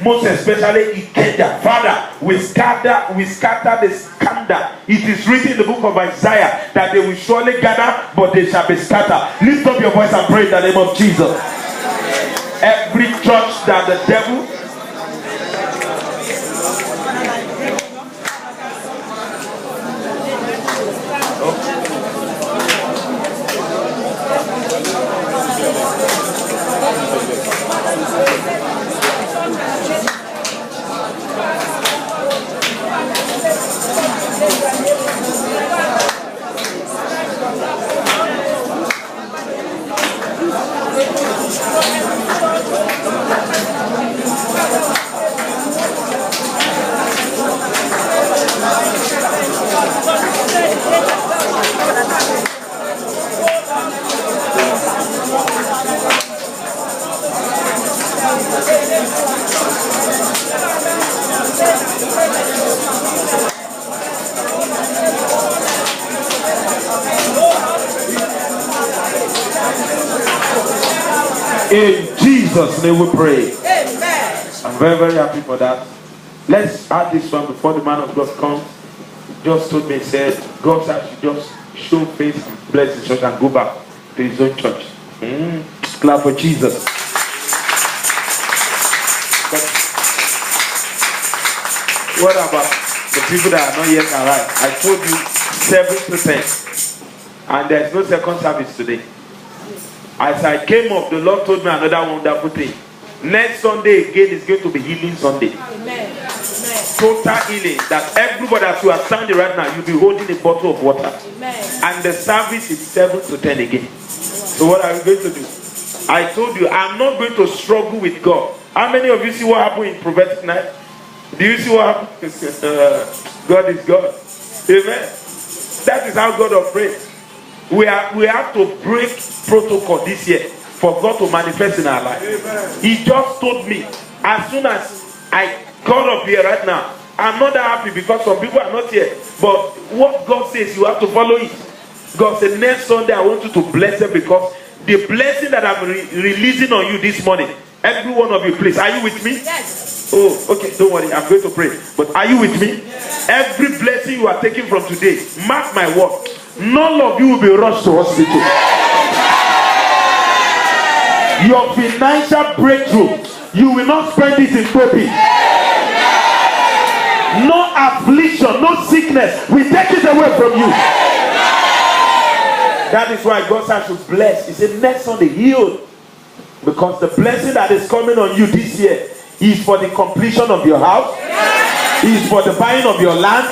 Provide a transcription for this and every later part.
most especially Ikeja. Father, we scatter the scandal. It is written in the book of Isaiah that they will surely gather, but they shall be scattered. Lift up your voice and pray in the name of Jesus. Every church that the devil in Jesus' name we pray. Amen. I'm very, very happy for that. Let's add this one before the man of God comes. Just told me, said, God should just show faith and bless the church and go back to his own church. Clap for Jesus. But what about the people that are not yet arrived? I told you 7%. And there's no second service today. As I came up, the Lord told me another wonderful thing. Next Sunday again is going to be healing Sunday. Amen. Total healing. That everybody, as you are standing right now, you'll be holding a bottle of water. Amen. And the service is 7 to 10 again. So what are you going to do? I told you, I'm not going to struggle with God. How many of you see what happened in prophetic night? Do you see what happened? God is God. Amen. That is how God operates. We have to break protocol this year for God to manifest in our life. Amen. He just told me, as soon as I got up here right now, I'm not that happy because some people are not here. But what God says, you have to follow it. God said, next Sunday I want you to bless them, because the blessing that I'm releasing on you this morning, every one of you, please, are you with me? Yes. Oh, okay, don't worry, I'm going to pray. But are you with me? Yes. Every blessing you are taking from today, mark my word, none of you will be rushed to hospital. Your financial breakthrough, you will not spend it in coping. No affliction, no sickness, we take it away from you. That is why God said to bless. He said next Sunday healed, because the blessing that is coming on you this year is for the completion of your house, is for the buying of your land,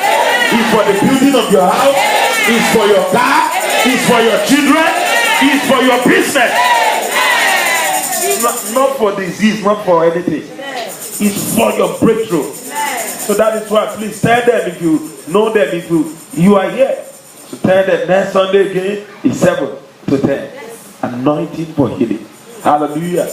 is for the building of your house, is for your car, is for your children, is for your business. Not for disease, not for anything. It's for your breakthrough. So that is why, please tell them, if you know them, if you are here, so tell them next Sunday again is 7 to 10. Anointing for healing. Hallelujah.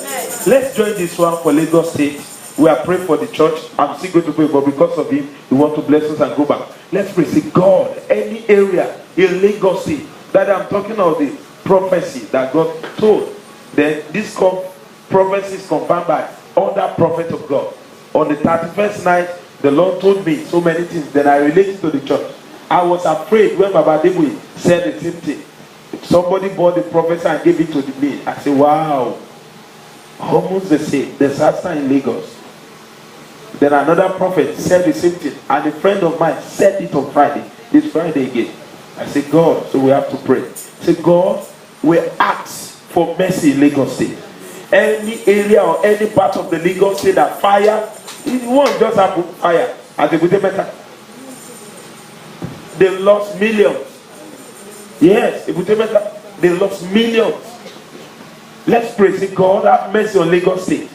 Let's join this one for Lagos State. We are praying for the church. I'm still going to pray, but because of him, we want to bless us and go back. Let's pray. Say, God, any area in Lagos State that I'm talking about, the prophecy that God told, then this prophecy is confirmed by other prophet of God. On the 31st night, the Lord told me so many things. Then I related to the church. I was afraid when Baba Debwe said the same thing. Somebody bought the prophecy and gave it to me. I said, wow, almost the same. Disaster in Lagos. Then another prophet said the same thing, and a friend of mine said it on Friday. This Friday again. I said, God, so we have to pray. I said, God, we ask for mercy in Lagos State. Any area or any part of the Lagos State that fire, it won't just happen fire. As a good matter. They lost millions. Yes, they lost millions. Let's pray. Say, God, have mercy on Lagos State.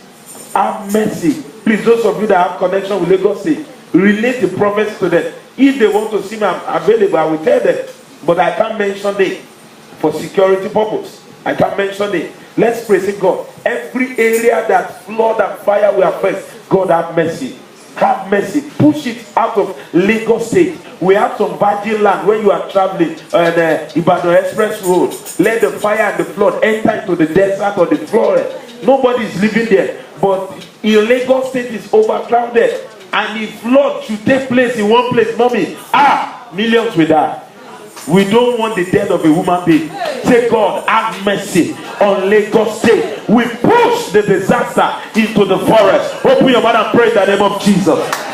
Have mercy. Please, those of you that have connection with Lagos State, relate the prophets to them. If they want to see me, I'm available. I will tell them. But I can't mention it for security purpose. I can't mention it. Let's pray. Say, God, every area that flood and fire will affect, God, have mercy. Have mercy. Push it out of Lagos State. We have some virgin land when you are traveling on Ibadan Express Road. Let the fire and the flood enter into the desert or the forest. Nobody is living there. But in Lagos State is overcrowded. And if flood should take place in one place, mommy, millions will die. We don't want the death of a human being. Say, God, have mercy on Lagos State. We push the disaster into the forest. Open your mouth and pray in the name of Jesus.